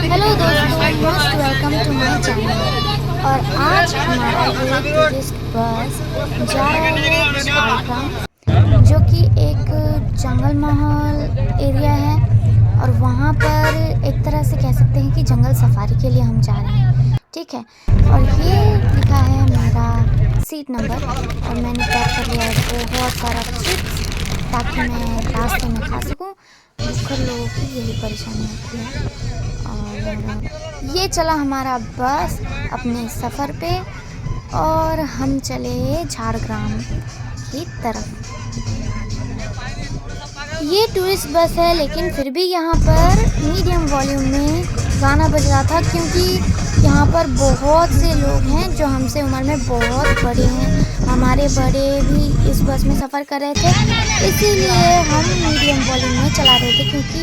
Hello दोस्तों, most welcome to my channel. और आज हमारा ये टूरिस्ट बस जा रहा है झारखंड, जो कि एक जंगल माहौल एरिया है। और वहाँ पर एक तरह से कह सकते हैं कि जंगल सफारी के लिए हम जा रहे हैं, ठीक है। और ये लिखा है मेरा सीट नंबर, और मैंने पैक कर लिया है बहुत सारा चिप्स, ताकि मैं रास्ते में खा सकूं। भूखे लोगों की यही परेशानी होती है। और ये चला हमारा बस अपने सफ़र पे, और हम चले झारग्राम की तरफ। ये टूरिस्ट बस है, लेकिन फिर भी यहाँ पर मीडियम वॉल्यूम में गाना बज रहा था, क्योंकि यहाँ पर बहुत से लोग हैं जो हमसे उम्र में बहुत बड़े हैं। हमारे बड़े भी इस बस में सफ़र कर रहे थे, इसीलिए हम मीडियम वॉल्यूम में चला रहे थे, क्योंकि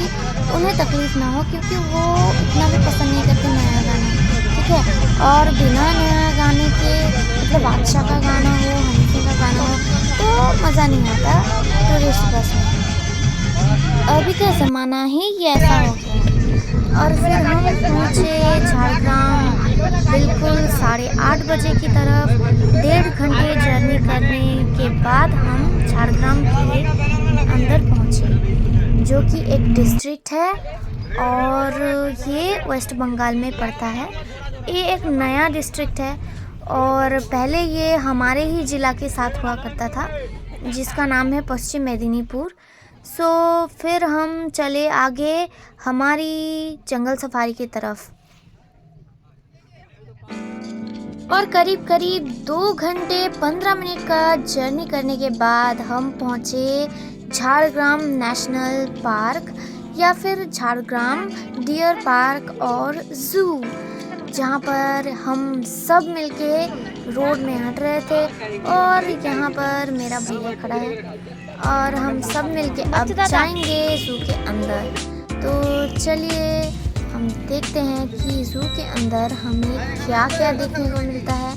उन्हें तकलीफ़ ना हो, क्योंकि वो इतना भी पसंद नहीं करते नया गाना, ठीक है। और बिना नया गाने के, मतलब बादशाह का गाना हो, हनी का गाना हो, तो मज़ा नहीं आता टूरिस्ट बस में। अभी का ज़माना ही ये ऐसा हो गया। और फिर हम पहुँचे झारग्राम बिल्कुल 8:30 बजे की तरफ। 1.5 घंटे जर्नी करने के बाद हम झारग्राम के अंदर पहुँचे, जो कि एक डिस्ट्रिक्ट है, और ये वेस्ट बंगाल में पड़ता है। ये एक नया डिस्ट्रिक्ट है, और पहले ये हमारे ही ज़िला के साथ हुआ करता था, जिसका नाम है पश्चिम मेदिनीपुर। फिर हम चले आगे हमारी जंगल सफारी की तरफ, और करीब 2 घंटे 15 मिनट का जर्नी करने के बाद हम पहुँचे झारग्राम नेशनल पार्क, या फिर झारग्राम डियर पार्क और ज़ू, जहाँ पर हम सब मिलके रोड में हट रहे थे। और यहाँ पर मेरा भैया खड़ा है, और हम सब मिलके अब जाएंगे ज़ू के अंदर। तो चलिए हम देखते हैं कि ज़ू के अंदर हमें क्या क्या देखने को मिलता है।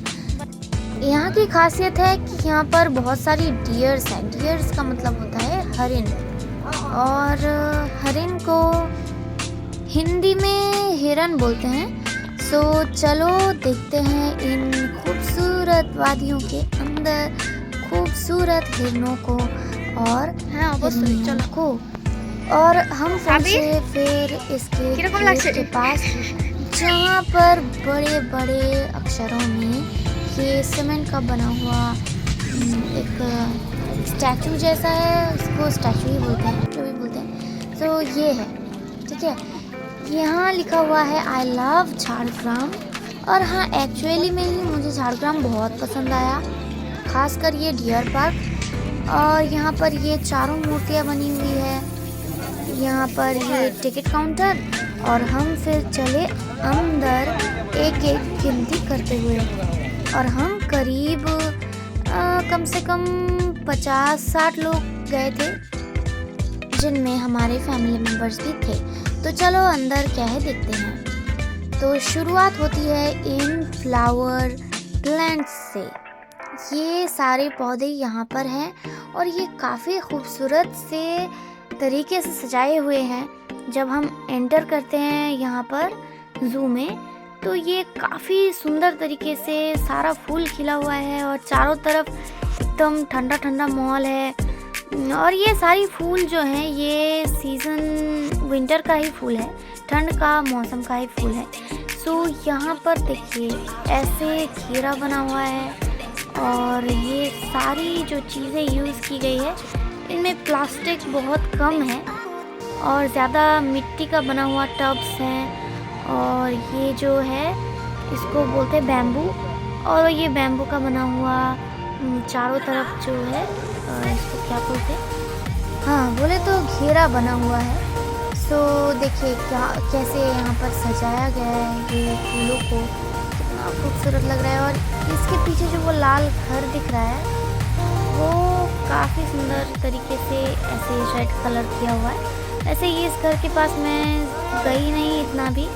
यहाँ की खासियत है कि यहाँ पर बहुत सारी डियर्स हैं। डियर्स का मतलब होता है हरिन, और हरिन को हिंदी में हिरन बोलते हैं। चलो देखते हैं इन खूबसूरत वादियों के अंदर खूबसूरत हिरनों को और हिरनियों को। और हम पहुँचे फिर इसके गेट के पास, जहाँ पर बड़े बड़े अक्षरों में ये सीमेंट का बना हुआ एक स्टैचू जैसा है, इसको स्टैचू ही बोलते हैं, जो भी बोलते हैं। ये है, ठीक है। यहाँ लिखा हुआ है आई लव झारग्राम। और हाँ, एक्चुअली में ही मुझे झारग्राम बहुत पसंद आया, खासकर ये डियर पार्क। और यहाँ पर ये चारों मूर्तियाँ बनी हुई है, यहाँ पर ये टिकट काउंटर। और हम फिर चले अंदर एक एक गिनती करते हुए, और हम करीब कम से कम 50-60 लोग गए थे, जिनमें हमारे फैमिली मेम्बर्स भी थे। तो चलो अंदर क्या है देखते हैं। तो शुरुआत होती है इन फ्लावर प्लांट्स से। ये सारे पौधे यहाँ पर हैं, और ये काफ़ी खूबसूरत से तरीके से सजाए हुए हैं। जब हम एंटर करते हैं यहाँ पर ज़ू में, तो ये काफ़ी सुंदर तरीके से सारा फूल खिला हुआ है, और चारों तरफ एकदम ठंडा ठंडा माहौल है। और ये सारी फूल जो हैं, ये सीज़न विंटर का ही फूल है, ठंड का मौसम का ही फूल है। यहाँ पर देखिए ऐसे घेरा बना हुआ है, और ये सारी जो चीज़ें यूज़ की गई है, इनमें प्लास्टिक बहुत कम है, और ज़्यादा मिट्टी का बना हुआ टब्स हैं। और ये जो है इसको बोलते हैं बैम्बू, और ये बैम्बू का बना हुआ चारों तरफ जो है इसको क्या बोलते हैं, हाँ बोले तो घेरा बना हुआ है। देखिए कैसे यहाँ पर सजाया गया है ये फूलों को, कितना खूबसूरत लग रहा है। और इसके पीछे जो वो लाल घर दिख रहा है, वो काफ़ी सुंदर तरीके से ऐसे रेड कलर किया हुआ है। ऐसे ये इस घर के पास मैं गई नहीं इतना भी।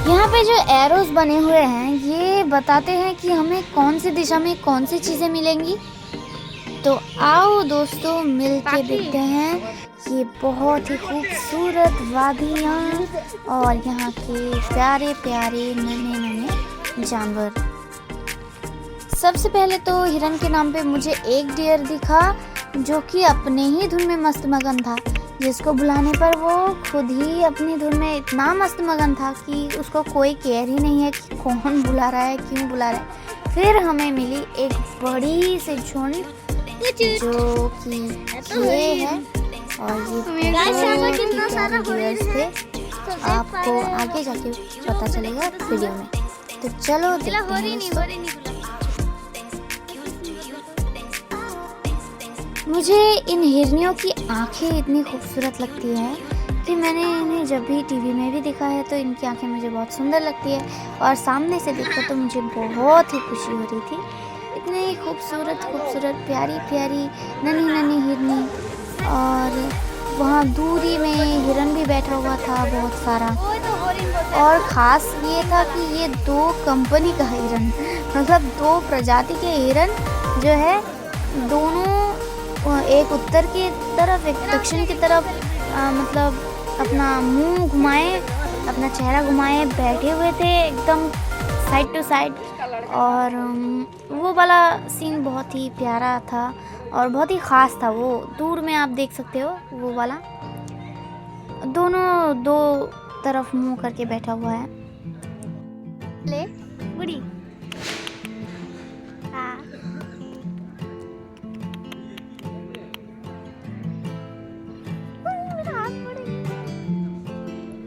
यहाँ पे जो एरोस बने हुए हैं, ये बताते हैं कि हमें कौन सी दिशा में कौन सी चीज़ें मिलेंगी। तो आओ दोस्तों मिल के देखते हैं ये बहुत ही खूबसूरत वादियाँ और यहाँ के प्यारे प्यारे नन्हे नन्हे जानवर। सबसे पहले तो हिरन के नाम पे मुझे एक डियर दिखा जो कि अपने ही धुन में मस्त मगन था, जिसको बुलाने पर वो खुद ही अपनी धुन में इतना मस्त मगन था कि उसको कोई केयर ही नहीं है कि कौन बुला रहा है, क्यों बुला रहा है। फिर हमें मिली एक बड़ी सी झुंड जो कि ये है और ये डियर्स थे। आपको आगे जाके पता चलेगा वीडियो में, तो चलो देखते हैं इसको। मुझे इन हिरनियों की आंखें इतनी खूबसूरत लगती है कि मैंने इन्हें जब भी टीवी में भी देखा है तो इनकी आंखें मुझे बहुत सुंदर लगती है और सामने से देखकर तो मुझे बहुत ही खुशी हो रही थी। इतनी खूबसूरत खूबसूरत प्यारी प्यारी नन्ही नन्ही हिरनी, और वहाँ दूरी में हिरन भी बैठा हुआ था बहुत सारा। और ख़ास ये था कि ये 2 कंपनी का हिरन, मतलब 2 प्रजाति के हिरन जो है, दोनों एक उत्तर की तरफ एक दक्षिण की तरफ मतलब अपना मुंह घुमाए, अपना चेहरा घुमाए बैठे हुए थे एकदम साइड टू साइड। और वो वाला सीन बहुत ही प्यारा था और बहुत ही ख़ास था। वो दूर में आप देख सकते हो, वो वाला दोनों 2 तरफ मुंह करके बैठा हुआ है। ले बुढ़ी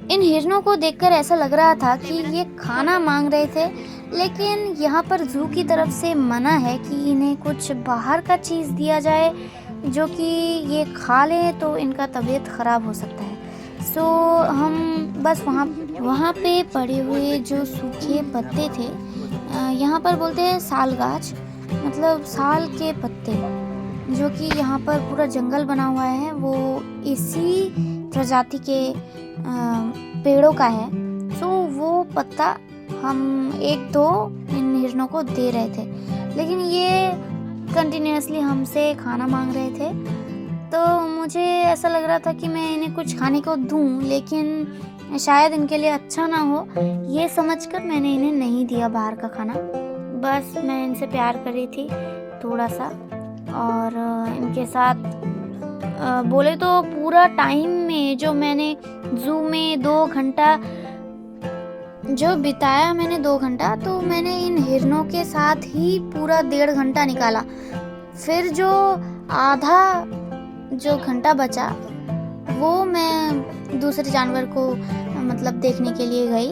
इन हिरनों को देखकर ऐसा लग रहा था कि ये खाना मांग रहे थे, लेकिन यहाँ पर जू की तरफ से मना है कि इन्हें कुछ बाहर का चीज़ दिया जाए जो कि ये खा लें तो इनका तबीयत ख़राब हो सकता है। सो हम बस वहाँ पे पड़े हुए जो सूखे पत्ते थे, यहाँ पर बोलते हैं साल गाछ, मतलब साल के पत्ते, जो कि यहाँ पर पूरा जंगल बना हुआ है, वो इसी प्रजाति के पेड़ों का है। सो वो पत्ता हम 1-2 इन हिरनों को दे रहे थे, लेकिन ये कंटिन्यूअसली हमसे खाना मांग रहे थे। तो मुझे ऐसा लग रहा था कि मैं इन्हें कुछ खाने को दूं, लेकिन शायद इनके लिए अच्छा ना हो, ये समझकर मैंने इन्हें नहीं दिया बाहर का खाना। बस मैं इनसे प्यार कर रही थी थोड़ा सा, और इनके साथ बोले तो पूरा टाइम में जो मैंने जू में 2 घंटा जो बिताया, मैंने 2 घंटा, तो मैंने इन हिरनों के साथ ही पूरा 1.5 घंटा निकाला। फिर जो आधा जो घंटा बचा वो मैं दूसरे जानवर को मतलब देखने के लिए गई,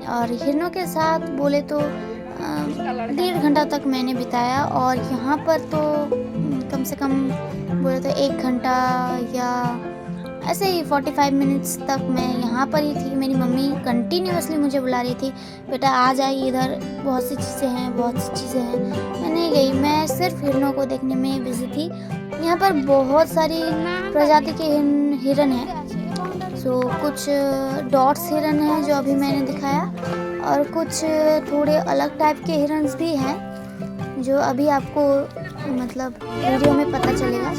और हिरनों के साथ बोले तो 1.5 घंटा तक मैंने बिताया। और यहाँ पर तो कम से कम बोले तो 1 घंटा या ऐसे ही 45 मिनट्स तक मैं यहाँ पर ही थी। मेरी मम्मी कंटिन्यूअसली मुझे बुला रही थी, बेटा आ जाइए इधर, बहुत सी चीज़ें हैं, बहुत सी चीज़ें हैं। मैं नहीं गई, मैं सिर्फ हिरनों को देखने में बिजी थी। यहाँ पर बहुत सारी प्रजाति के हिरन हैं। सो कुछ डॉट्स हिरन हैं जो अभी मैंने दिखाया, और कुछ थोड़े अलग टाइप के हिरन्स भी हैं जो अभी आपको मतलब वीडियो में पता चलेगा।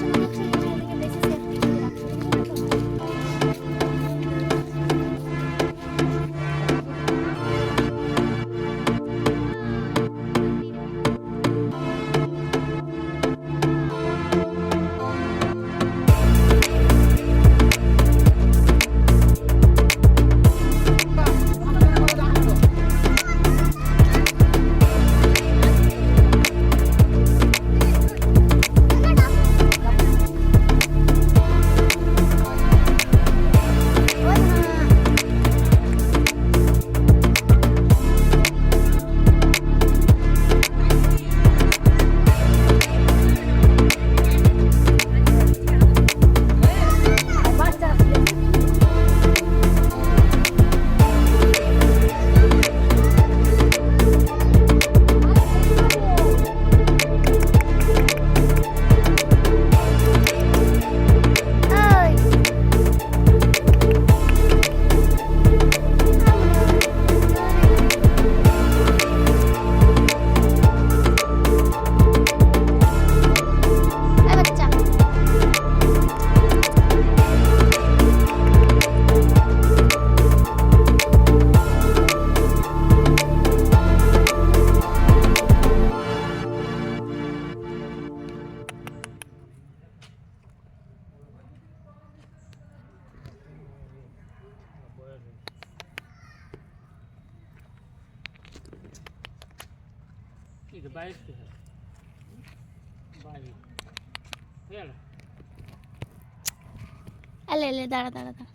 ले ले दाड़ा दाड़ा दाड़ा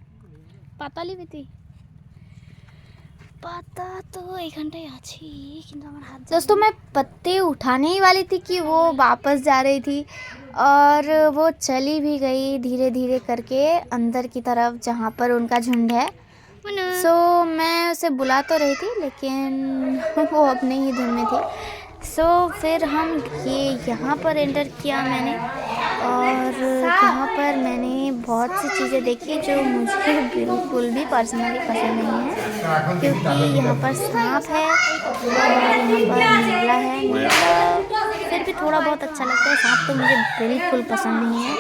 পাতা লিবি তুই पता तो 1 घंटा ही आछी किंतु हमारे हाथ दोस्तों मैं पत्ते उठाने ही वाली थी कि वो वापस जा रही थी और वो चली भी गई धीरे धीरे करके अंदर की तरफ जहाँ पर उनका झुंड है। सो मैं उसे बुला तो रही थी लेकिन वो अपने ही धुन में थी। सो फिर हम ये यहाँ पर एंटर किया मैंने और यहाँ पर मैंने बहुत सी चीज़ें देखी जो मुझे बिल्कुल भी पर्सनली पसंद नहीं है क्योंकि यहाँ पर सांप है और यहाँ पर नीला है। नीला फिर भी थोड़ा बहुत अच्छा लगता है, सांप तो मुझे बिल्कुल पसंद नहीं है।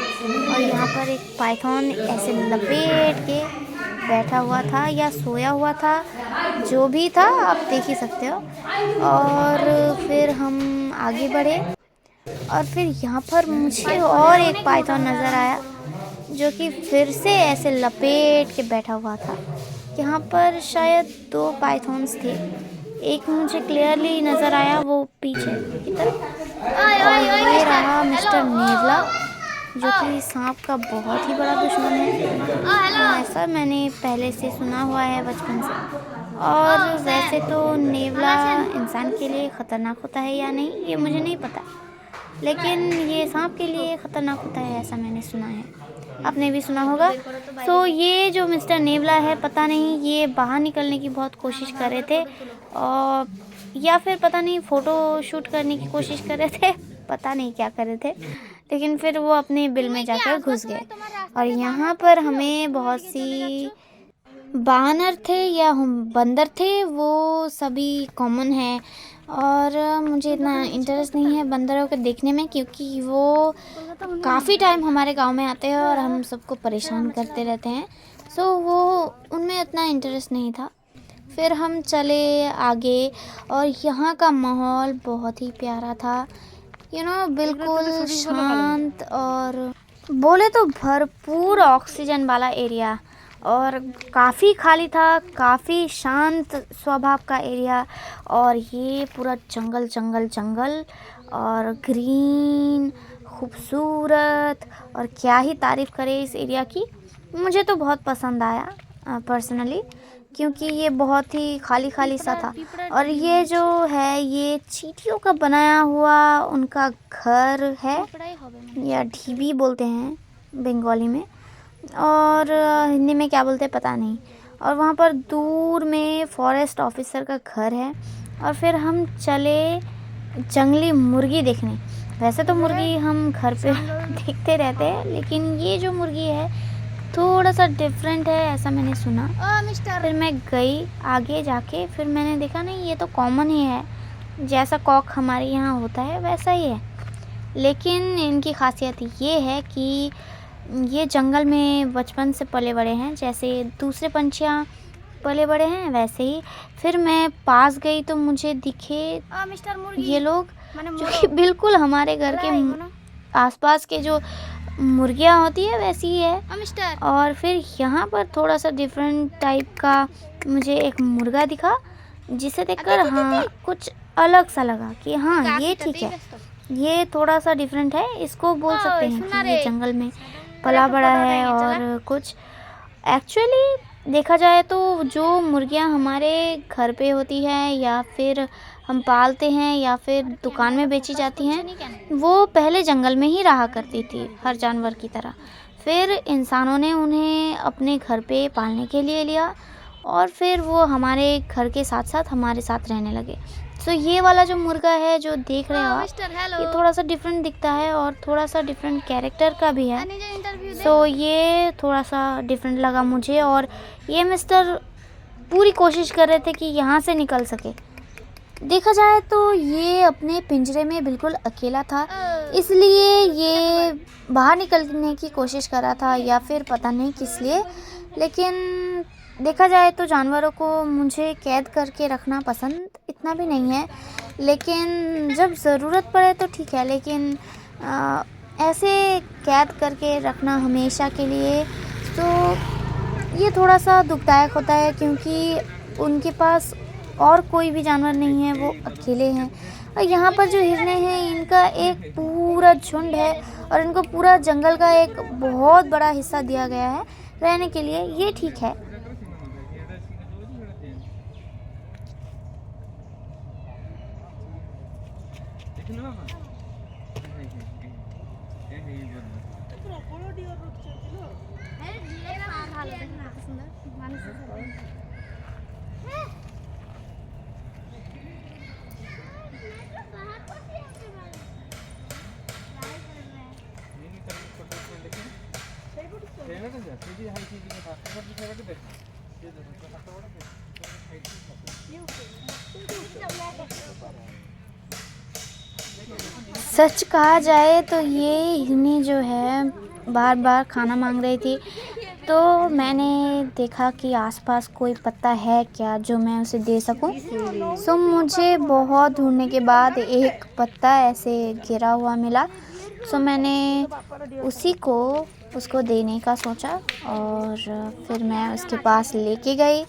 और यहाँ पर एक पाइथन ऐसे लपेट के बैठा हुआ था या सोया हुआ था, जो भी था आप देख ही सकते हो। और फिर हम आगे बढ़े और फिर यहाँ पर मुझे और एक पाइथन नज़र आया जो कि फिर से ऐसे लपेट के बैठा हुआ था। यहाँ पर शायद 2 पाइथन्स थे, एक मुझे क्लियरली नज़र आया वो पीछे की तरफ और ये रहा मिस्टर नेवला जो कि सांप का बहुत ही बड़ा दुश्मन है। ऐसा मैंने पहले से सुना हुआ है बचपन से। और वैसे तो नेवला इंसान के लिए ख़तरनाक होता है या नहीं ये मुझे नहीं पता, लेकिन ये सांप के लिए ख़तरनाक होता है ऐसा मैंने सुना है, आपने भी सुना होगा। तो ये जो मिस्टर नेवला है पता नहीं ये बाहर निकलने की बहुत कोशिश कर रहे थे और या फिर पता नहीं फ़ोटो शूट करने की कोशिश कर रहे थे, पता नहीं क्या कर रहे थे, लेकिन फिर वो अपने बिल में जाकर घुस गए। और यहाँ पर हमें बहुत सी बानर थे या बंदर थे, वो सभी कॉमन है और मुझे इतना इंटरेस्ट नहीं है बंदरों को देखने में क्योंकि वो काफ़ी टाइम हमारे गांव में आते हैं और हम सबको परेशान करते रहते हैं। सो वो उनमें इतना इंटरेस्ट नहीं था। फिर हम चले आगे और यहाँ का माहौल बहुत ही प्यारा था, बिल्कुल शांत और बोले तो भरपूर ऑक्सीजन वाला एरिया और काफ़ी खाली था, काफ़ी शांत स्वभाव का एरिया। और ये पूरा जंगल जंगल जंगल और ग्रीन खूबसूरत, और क्या ही तारीफ़ करें इस एरिया की। मुझे तो बहुत पसंद आया पर्सनली क्योंकि ये बहुत ही खाली खाली सा था। और ये जो है ये चींटियों का बनाया हुआ उनका घर है या ढीबी बोलते हैं बंगाली में, और हिंदी में क्या बोलते हैं पता नहीं। और वहाँ पर दूर में फॉरेस्ट ऑफिसर का घर है। और फिर हम चले जंगली मुर्गी देखने। वैसे तो मुर्गी हम घर पे देखते रहते हैं लेकिन ये जो मुर्गी है थोड़ा सा डिफरेंट है ऐसा मैंने सुना। फिर मैं गई आगे जाके, फिर मैंने देखा नहीं ये तो कॉमन ही है, जैसा कॉक हमारे यहाँ होता है वैसा ही है, लेकिन इनकी खासियत ये है कि ये जंगल में बचपन से पले बड़े हैं, जैसे दूसरे पंछियाँ पले बड़े हैं वैसे ही। फिर मैं पास गई तो मुझे दिखे ये लोग जो कि बिल्कुल हमारे घर के आसपास के जो मुर्गियाँ होती है वैसी ही है। और फिर यहाँ पर थोड़ा सा डिफरेंट टाइप का मुझे एक मुर्गा दिखा जिसे देखकर हाँ कुछ अलग सा लगा कि हाँ ये ठीक है, ये थोड़ा सा डिफरेंट है, इसको बोल सकते हैं कि ये जंगल में पला बड़ा है। और कुछ एक्चुअली देखा जाए तो जो मुर्गियाँ हमारे घर पे होती हैं या फिर हम पालते हैं या फिर दुकान में बेची जाती हैं वो पहले जंगल में ही रहा करती थी हर जानवर की तरह। फिर इंसानों ने उन्हें अपने घर पे पालने के लिए लिया और फिर वो हमारे घर के साथ साथ हमारे साथ रहने लगे। सो ये वाला जो मुर्गा है जो देख रहे हो आप ये थोड़ा सा डिफरेंट दिखता है और थोड़ा सा डिफरेंट कैरेक्टर का भी है। सो ये थोड़ा सा डिफरेंट लगा मुझे। और ये मिस्टर पूरी कोशिश कर रहे थे कि यहाँ से निकल सके। देखा जाए तो ये अपने पिंजरे में बिल्कुल अकेला था, इसलिए ये बाहर निकलने की कोशिश कर रहा था या फिर पता नहीं किस लिए। लेकिन देखा जाए तो जानवरों को मुझे कैद करके रखना पसंद इतना भी नहीं है, लेकिन जब ज़रूरत पड़े तो ठीक है, लेकिन ऐसे कैद करके रखना हमेशा के लिए तो ये थोड़ा सा दुखदायक होता है क्योंकि उनके पास और कोई भी जानवर नहीं है, वो अकेले हैं और यहाँ पर जो हिरने हैं इनका एक पूरा झुंड है और इनको पूरा जंगल का एक बहुत बड़ा हिस्सा दिया गया है रहने के लिए। ये ठीक है। सच कहा जाए तो ये हिरनी जो है बार बार खाना मांग रही थी, तो मैंने देखा कि आसपास कोई पत्ता है क्या जो मैं उसे दे सकूं। सो मुझे बहुत ढूंढने के बाद एक पत्ता ऐसे गिरा हुआ मिला। सो मैंने उसको देने का सोचा और फिर मैं उसके पास लेके गई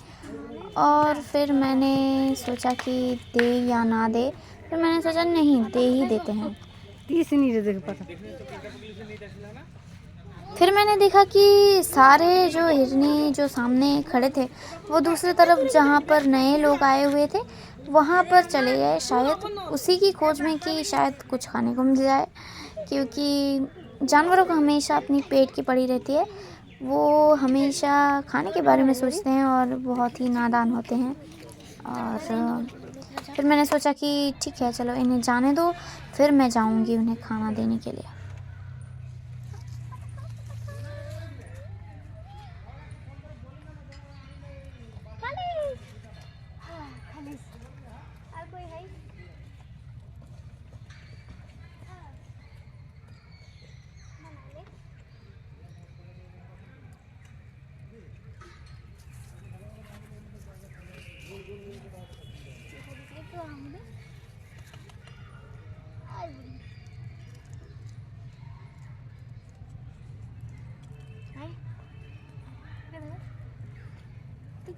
और फिर मैंने सोचा कि दे या ना दे। फिर मैंने सोचा नहीं, दे ही देते हैं। फिर मैंने देखा कि सारे जो हिरनी जो सामने खड़े थे वो दूसरी तरफ जहाँ पर नए लोग आए हुए थे वहाँ पर चले गए, शायद उसी की खोज में कि शायद कुछ खाने को मिल जाए, क्योंकि जानवरों को हमेशा अपनी पेट की पड़ी रहती है। वो हमेशा खाने के बारे में सोचते हैं और बहुत ही नादान होते हैं। और फिर मैंने सोचा कि ठीक है, चलो इन्हें जाने दो, फिर मैं जाऊंगी उन्हें खाना देने के लिए।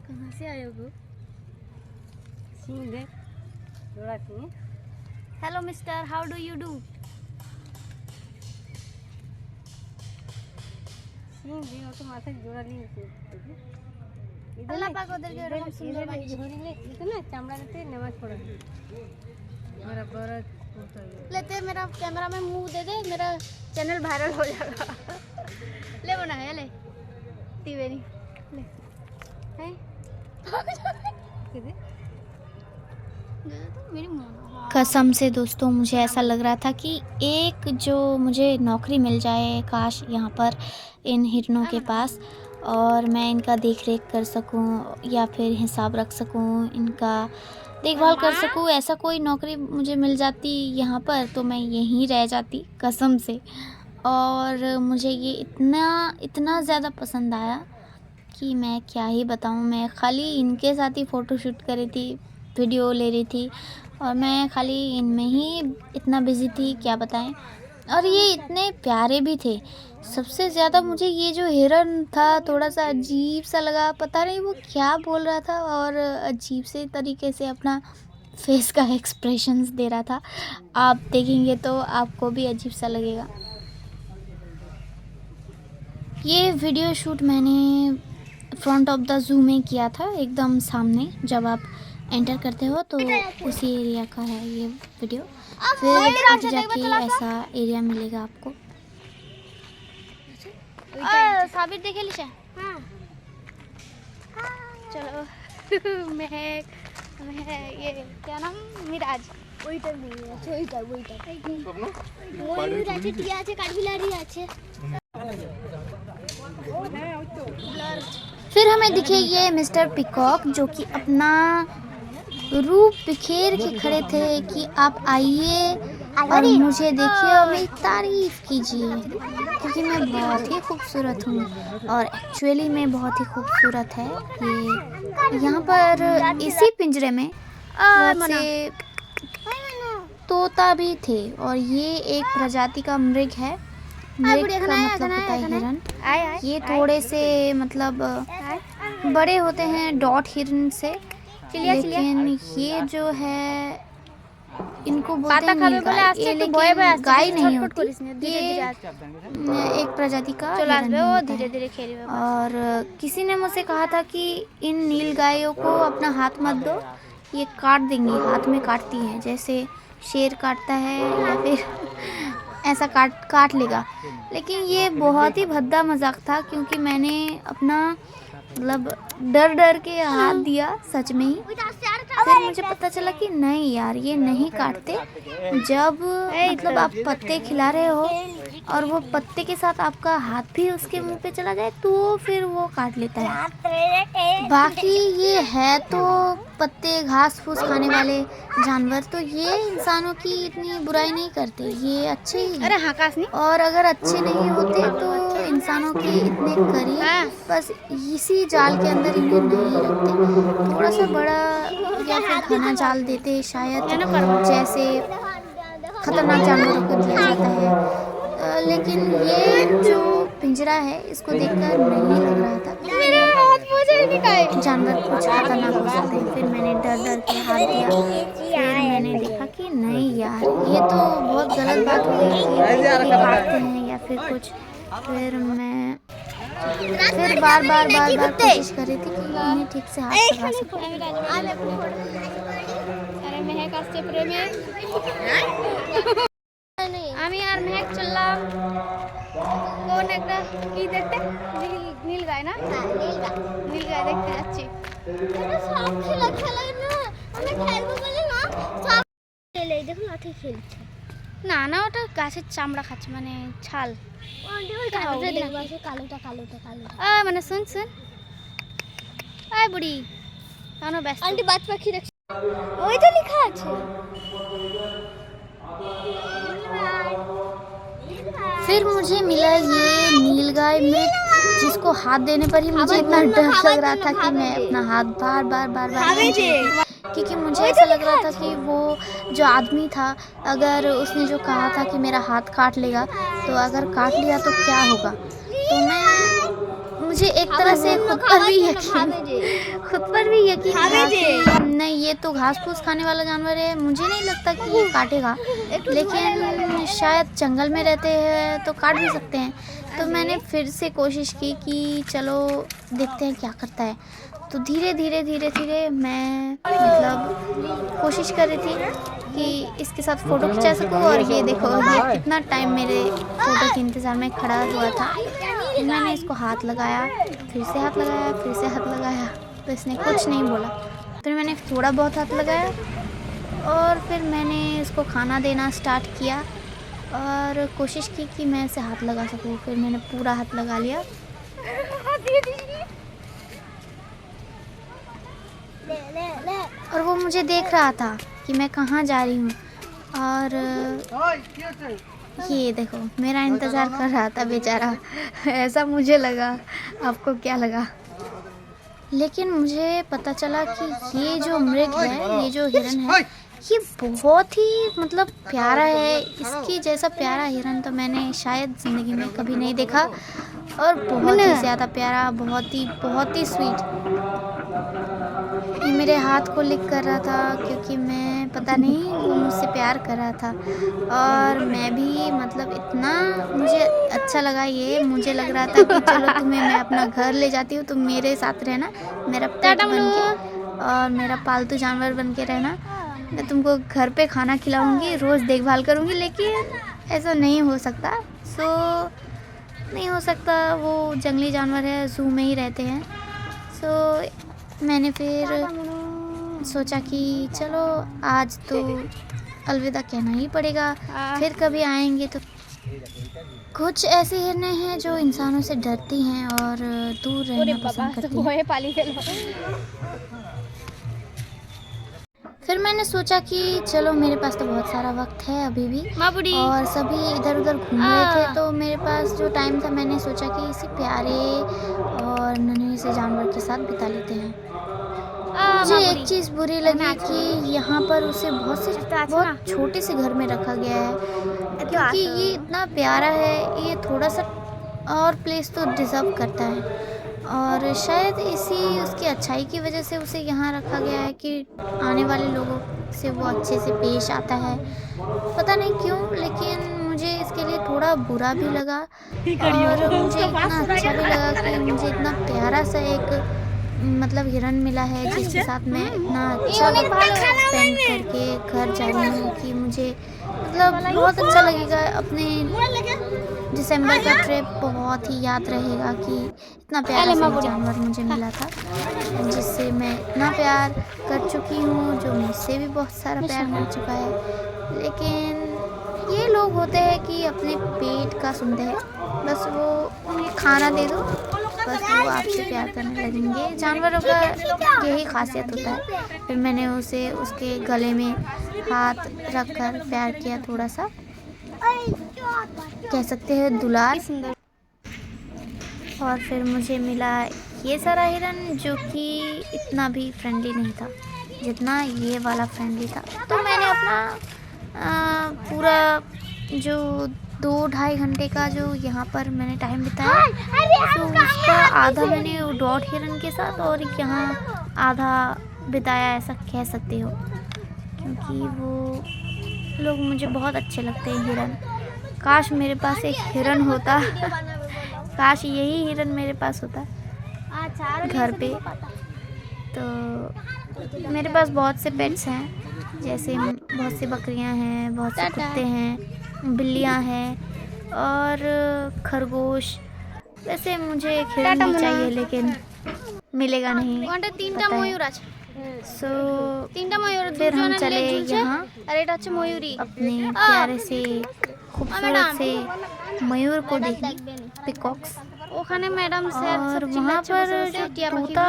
कहाँ से आए हो? Hello mister, how do you do? Allah पाक उधर के रकम सुंदर बच्ची ना चमड़ा देते नमाज पढ़ लेते। मेरा कैमरा में मुंह दे दे, मेरा चैनल वायरल हो जाएगा। ले बना है, ले टीवेरी ले है कसम से दोस्तों, मुझे ऐसा लग रहा था कि एक जो मुझे नौकरी मिल जाए काश यहाँ पर इन हिरनों के पास, और मैं इनका देख रेख कर सकूँ या फिर हिसाब रख सकूँ, इनका देखभाल कर सकूँ। ऐसा कोई नौकरी मुझे मिल जाती यहाँ पर तो मैं यहीं रह जाती कसम से। और मुझे ये इतना ज़्यादा पसंद आया कि मैं क्या ही बताऊँ। मैं खाली इनके साथ ही फ़ोटो शूट कर रही थी, वीडियो ले रही थी और मैं खाली इनमें ही इतना बिज़ी थी, क्या बताएं। और ये इतने प्यारे भी थे। सबसे ज़्यादा मुझे ये जो हिरन था थोड़ा सा अजीब सा लगा, पता नहीं वो क्या बोल रहा था और अजीब से तरीके से अपना फेस का एक्सप्रेशंस दे रहा था। आप देखेंगे तो आपको भी अजीब सा लगेगा। ये वीडियो शूट मैंने फ्रंट ऑफ द ज़ू में किया था, एकदम सामने जब आप एंटर करते हो तो उसी एरिया का है ये वीडियो। फिर आगे जाके ऐसा एरिया मिलेगा आपको। साबिर देखे लिशा? हाँ। चलो मैं ये क्या नाम, मिराज ওইটার নিয়ে আছে, ওইটা ময়ূর আছে, টিয়া আছে, কাঠবিড়ালি আছে। फिर हमें दिखे ये मिस्टर पिकॉक जो कि अपना रूप बिखेर के खड़े थे कि आप आइए और मुझे देखिए और मेरी तारीफ़ कीजिए, क्योंकि मैं बहुत ही खूबसूरत हूँ। और एक्चुअली में बहुत ही खूबसूरत है। ये यहाँ पर इसी पिंजरे में बहुत से तोता भी थे और ये एक प्रजाति का मृग है। मृग का मतलब होता है हिरन। ये थोड़े से मतलब बड़े होते हैं डॉट हिरन से, लेकिन ये जो है इनको बोलते हैं नीलगाय। ये लेकिन गाय नहीं होती, ये एक प्रजाति का हिरन होता है। और किसी ने मुझसे कहा था कि इन नीलगायों को अपना हाथ मत दो, ये काट देंगी, हाथ में काटती हैं, जैसे शेर काटता है या फिर ऐसा काट लेगा। लेकिन ये बहुत ही भद्दा मजाक था, क्योंकि मैंने अपना मतलब डर के हाथ दिया सच में ही। फिर मुझे पता चला कि नहीं यार, ये नहीं काटते। जब मतलब आप पत्ते खिला रहे हो और वो पत्ते के साथ आपका हाथ भी उसके मुंह पे चला जाए तो फिर वो काट लेता है। बाकी ये है तो पत्ते घास फूस खाने वाले जानवर, तो ये इंसानों की इतनी बुराई नहीं करते, ये अच्छे ही हैं। और अगर अच्छे नहीं होते तो इंसानों के इतने करीब बस इसी जाल के अंदर इन्हें नहीं रखते, थोड़ा सा बड़ा या फिर घना जाल देते शायद, जैसे खतरनाक जानवरों को दिया जाता है। लेकिन ये जो पिंजरा है इसको देखकर नहीं लग रहा था जानवर कुछ खतरनाक हो सकते हैं। फिर मैंने डर के हाथ दिया। फिर मैंने देखा कि नहीं यार, ये तो बहुत गलत बात हो गई कि काटते हैं या फिर कुछ। फिर मैं बार कोशिश कर रही थी कि इन्हें ठीक से हाथ लगा सकूं। अरे महक আসছে প্রেমে আমি আর महक চললাম কোন একটা কি দেখতে, নীল গায় না, নীল গায় দেখতে যাচ্ছি। এটা সব খেলা না, আমরা খেলবো বলে না সব খেলে দেখো লাঠি খেলছে। না না, ওটা গাছের চামড়া খাচ্ছে, মানে ছাল। মানে শুন বুড়ি কেন ব্যস্ত? আন্টি বাজ পাখি দেখছি, ওই তো লেখা আছে। फिर मुझे मिला ये नीलगाय मृत, जिसको हाथ देने पर ही मुझे इतना डर लग रहा था कि मैं अपना हाथ बार क्योंकि मुझे ऐसा लग रहा था कि वो जो आदमी था, अगर उसने जो कहा था कि मेरा हाथ काट लेगा, तो अगर काट लिया तो क्या होगा। तो मुझे एक तरह से खुद पर भी यकीन था कि नहीं, ये तो घास फूस खाने वाला जानवर है, मुझे नहीं लगता कि ये काटेगा। लेकिन शायद जंगल में रहते हैं तो काट भी सकते हैं। तो मैंने फिर से कोशिश की कि चलो देखते हैं क्या करता है। तो धीरे धीरे मैं मतलब कोशिश कर रही थी कि इसके साथ फ़ोटो खिंचा सकूँ। और ये देखो, ये कितना टाइम मेरे फ़ोटो के इंतज़ार में खड़ा हुआ था। मैंने इसको हाथ लगाया, फिर से हाथ लगाया, तो इसने कुछ नहीं बोला। फिर मैंने थोड़ा बहुत हाथ लगाया और फिर मैंने इसको खाना देना स्टार्ट किया और कोशिश की कि मैं इसे हाथ लगा सकूँ। फिर मैंने पूरा हाथ लगा लिया। और वो मुझे देख रहा था कि मैं कहाँ जा रही हूँ। और ये देखो, मेरा इंतज़ार कर रहा था बेचारा। ऐसा मुझे लगा, आपको क्या लगा? लेकिन मुझे पता चला कि ये जो मृग है, ये जो हिरन है, ये बहुत ही मतलब प्यारा है। इसकी जैसा प्यारा हिरन तो मैंने शायद ज़िंदगी में कभी नहीं देखा। और बहुत ही ज़्यादा प्यारा, बहुत ही स्वीट। ये मेरे हाथ को लिक कर रहा था क्योंकि मैं पता नहीं, वो मुझसे प्यार कर रहा था। और मैं भी मतलब इतना मुझे अच्छा लगा ये, मुझे लग रहा था कि चलो तुम्हें मैं अपना घर ले जाती हूँ, तुम मेरे साथ रहना, मेरा पेट बन के और मेरा पालतू जानवर बन के रहना। मैं तुमको घर पे खाना खिलाऊंगी, रोज़ देखभाल करूंगी। लेकिन ऐसा नहीं हो सकता। नहीं हो सकता, वो जंगली जानवर है, ज़ू में ही रहते हैं। मैंने फिर सोचा कि चलो आज तो अलविदा कहना ही पड़ेगा, फिर कभी आएंगे तो। कुछ ऐसे हिरनें हैं जो इंसानों से डरती हैं और दूर रहना पसंद करती हैं। फिर मैंने सोचा कि चलो मेरे पास तो बहुत सारा वक्त है अभी भी, और सभी इधर उधर घूम रहे थे, तो मेरे पास जो टाइम था मैंने सोचा कि इसी प्यारे और नन्हे से जानवर के साथ बिता लेते हैं। मुझे एक चीज़ बुरी लगी कि यहाँ पर उसे बहुत छोटे से घर में रखा गया है, क्योंकि ये इतना प्यारा है, ये थोड़ा सा और प्लेस तो डिज़र्व करता है। और शायद इसी उसकी अच्छाई की वजह से उसे यहाँ रखा गया है कि आने वाले लोगों से वो अच्छे से पेश आता है। पता नहीं क्यों, लेकिन मुझे इसके लिए थोड़ा बुरा भी लगा और मुझे इतना अच्छा भी लगा कि मुझे इतना प्यारा सा एक मतलब हिरन मिला है जिसके साथ मैं इतना अच्छा वक्त स्पेंड करके घर जा रही हूँ कि मुझे मतलब बहुत अच्छा लगेगा। अपने दिसंबर का ट्रिप बहुत ही याद रहेगा कि इतना प्यारा सा एक जानवर मुझे मिला था जिससे मैं इतना प्यार कर चुकी हूँ, जो मुझसे भी बहुत सारा प्यार कर चुका है। लेकिन ये लोग होते हैं कि अपने पेट का सुनते हैं, बस वो उन्हें खाना दे दो बस वो आपसे प्यार करने लगेंगे। जानवरों का यही खासियत होता है। फिर मैंने उसे उसके गले में हाथ रख कर प्यार किया, थोड़ा सा कह सकते हैं दुलार। और फिर मुझे मिला ये सारा हिरन जो कि इतना भी फ्रेंडली नहीं था जितना ये वाला फ्रेंडली था। तो मैंने अपना पूरा जो 2-2.5 घंटे का जो यहाँ पर मैंने टाइम बिताया, तो उसका आधा मैंने डॉट हिरन के साथ और यहाँ आधा बिताया, ऐसा कह सकते हो, क्योंकि वो लोग मुझे बहुत अच्छे लगते हैं हिरन। काश मेरे पास एक हिरन होता काश यही हिरन मेरे पास होता घर पे। तो मेरे पास बहुत से पेट्स हैं, जैसे बहुत सी बकरियां हैं, बहुत से कुत्ते हैं, बिल्लियां हैं और खरगोश। वैसे मुझे एक हिरन भी चाहिए लेकिन मिलेगा नहीं, पता है। सो फिर हम चले यहाँ अपने प्यारे से खूबसूरत से मयूर को देखने, पिकॉक्स। और वहाँ पर जो तोता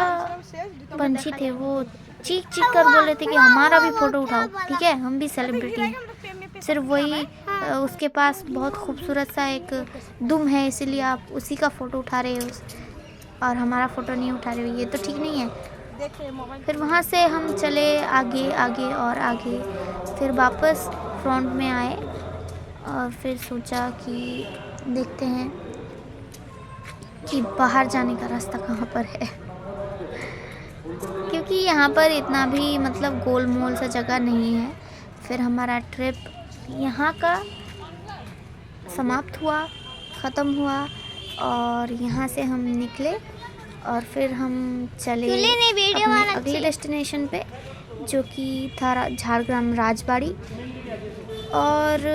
पंछी थे वो चीख चीख कर बोल रहे थे कि हमारा भी फ़ोटो उठाओ, ठीक है, हम भी सेलिब्रिटी हैं। सिर्फ वही उसके पास बहुत खूबसूरत सा एक दुम है, इसीलिए आप उसी का फ़ोटो उठा रहे हो और हमारा फ़ोटो नहीं उठा रहे हो, ये तो ठीक नहीं है। फिर वहाँ से हम चले आगे आगे और आगे, फिर वापस फ्रंट में आए और फिर सोचा कि देखते हैं कि बाहर जाने का रास्ता कहाँ पर है, क्योंकि यहाँ पर इतना भी मतलब गोल मोल सा जगह नहीं है। फिर हमारा ट्रिप यहाँ का समाप्त हुआ, ख़त्म हुआ और यहाँ से हम निकले और फिर हम चले अपने अगले डेस्टिनेशन पे, जो कि था झारग्राम राजबाड़ी। और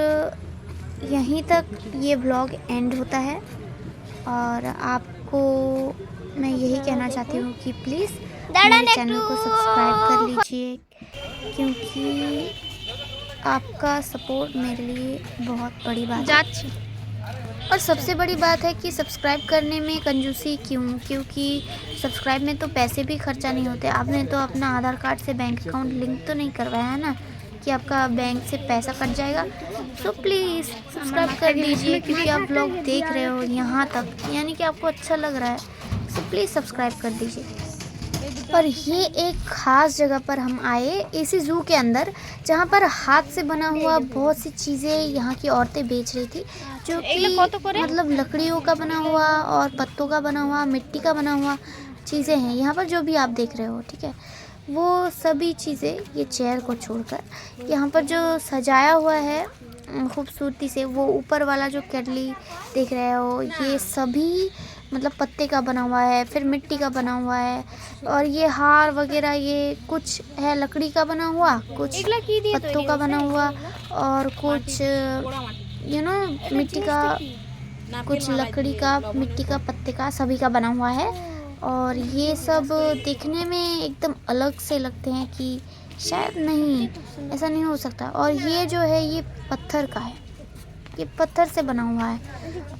यहीं तक ये व्लॉग एंड होता है और आपको मैं यही कहना चाहती हूँ कि प्लीज़ मेरे चैनल को सब्सक्राइब कर लीजिए, क्योंकि आपका सपोर्ट मेरे लिए बहुत बड़ी बात है। और सबसे बड़ी बात है कि सब्सक्राइब करने में कंजूसी क्यों, क्योंकि सब्सक्राइब में तो पैसे भी खर्चा नहीं होते। आपने तो अपना आधार कार्ड से बैंक अकाउंट लिंक तो नहीं करवाया है ना कि आपका बैंक से पैसा कट जाएगा। तो प्लीज़ सब्सक्राइब कर लीजिए, क्योंकि आप लोग देख रहे हो यहाँ तक, यानी कि आपको अच्छा लग रहा है, तो प्लीज़ सब्सक्राइब कर दीजिए। और ये एक ख़ास जगह पर हम आए, इसी ज़ू के अंदर, जहाँ पर हाथ से बना हुआ बहुत सी चीज़ें यहाँ की औरतें बेच रही थी, जो कि मतलब लकड़ियों का बना हुआ और पत्तों का बना हुआ, मिट्टी का बना हुआ चीज़ें हैं यहाँ पर, जो भी आप देख रहे हो, ठीक है। वो सभी चीज़ें, ये चेयर को छोड़कर यहाँ पर जो सजाया हुआ है खूबसूरती से, वो ऊपर वाला जो केटली देख रहे हो, ये सभी मतलब पत्ते का बना हुआ है, फिर मिट्टी का बना हुआ है। और ये हार वगैरह ये कुछ है लकड़ी का बना हुआ, कुछ पत्तों का बना हुआ और कुछ मिट्टी का, कुछ लकड़ी का, मिट्टी का, पत्ते का, सभी का बना हुआ है। और ये सब देखने में एकदम अलग से लगते हैं कि शायद नहीं, ऐसा नहीं हो सकता। और ये जो है ये पत्थर का है, ये पत्थर से बना हुआ है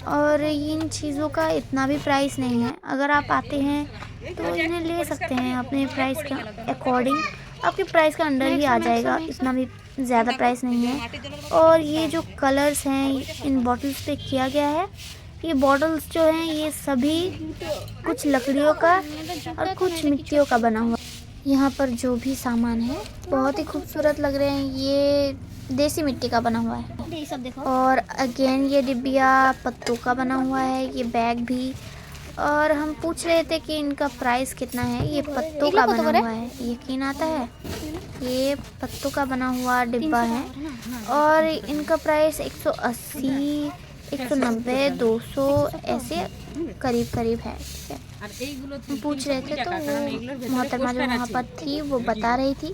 और इन चीज़ों का इतना भी प्राइस नहीं है। अगर आप आते हैं तो इन्हें ले सकते हैं अपने प्राइस के अकॉर्डिंग, आपके प्राइस का अंडर ही आ जाएगा, इतना भी ज़्यादा प्राइस नहीं है। और ये जो कलर्स हैं इन बॉटल्स पे किया गया है, ये बॉटल्स जो हैं ये सभी कुछ लकड़ियों का और कुछ मिट्टियों का बना हुआ। यहाँ पर जो भी सामान है बहुत ही खूबसूरत लग रहे हैं, ये देसी मिट्टी का बना हुआ है। और अगेन ये डिब्बिया पत्तों का बना हुआ है, ये बैग भी। और हम पूछ रहे थे कि इनका प्राइस कितना है। ये पत्तों का बना हुआ है, यकीन आता है, ये पत्तों का बना हुआ डिब्बा है और इनका प्राइस 180, 190, 200 ऐसे करीब करीब है। ठीक है, हम पूछ रहे थे तो वो मोहतरमा जो वहाँ पर थी वो बता रही थी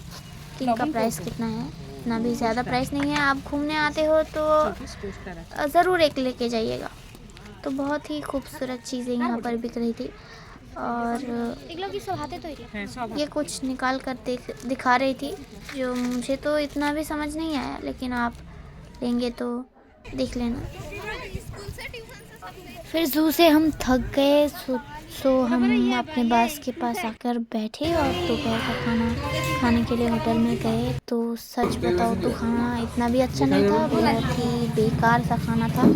कि इनका प्राइस कितना है। इतना भी ज़्यादा प्राइस नहीं है। आप घूमने आते हो तो ज़रूर एक लेके जाइएगा। तो बहुत ही खूबसूरत चीज़ें यहाँ पर बिक रही थी और ये कुछ निकाल कर दिखा रही थी जो मुझे तो इतना भी समझ नहीं आया, लेकिन आप लेंगे तो देख लेना। फिर ज़ू से हम थक गए, सो हम अपने बस के पास आकर बैठे और दोपहर का खाना खाने के लिए होटल में गए। तो सच बताओ तो खाना इतना भी अच्छा नहीं था, बहुत ही बेकार सा खाना था।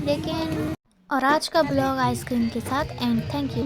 लेकिन और आज का ब्लॉग आइसक्रीम के साथ एंड। Thank you.